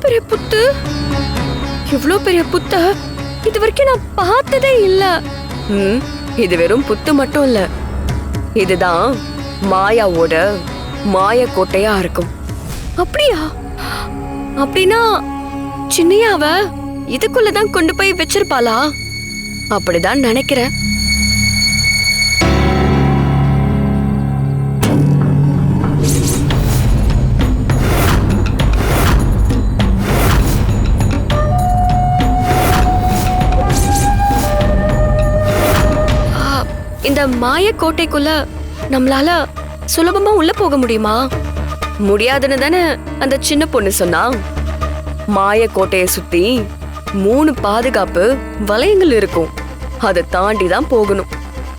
பெரிய புத்து, இவ்ளோ பெரிய புத்த இது வரைக்கும் நான் பார்த்ததே இல்ல. இது வெறும் புத்து மட்டும் இல்ல, இதுதான் மாயாவோட மாய கோட்டையா இருக்கும். அப்படியா? அப்படின்னா சின்னையாவ இதுக்குள்ளதான் கொண்டு போய் வச்சிருப்பாளா? அப்படிதான் நினைக்கிறேன். இந்த மாய கோட்டைக்குள்ள நம்மளால சுலபமா உள்ள போக முடியுமா? முடியாதுன்னு தானே அந்த சின்ன பொண்ணு சொன்னா. மாய கோட்டையை சுத்தி 3 பாதுகாப்பு வளையங்கள் இருக்கும். அதை தாண்டி தான் போகணும்.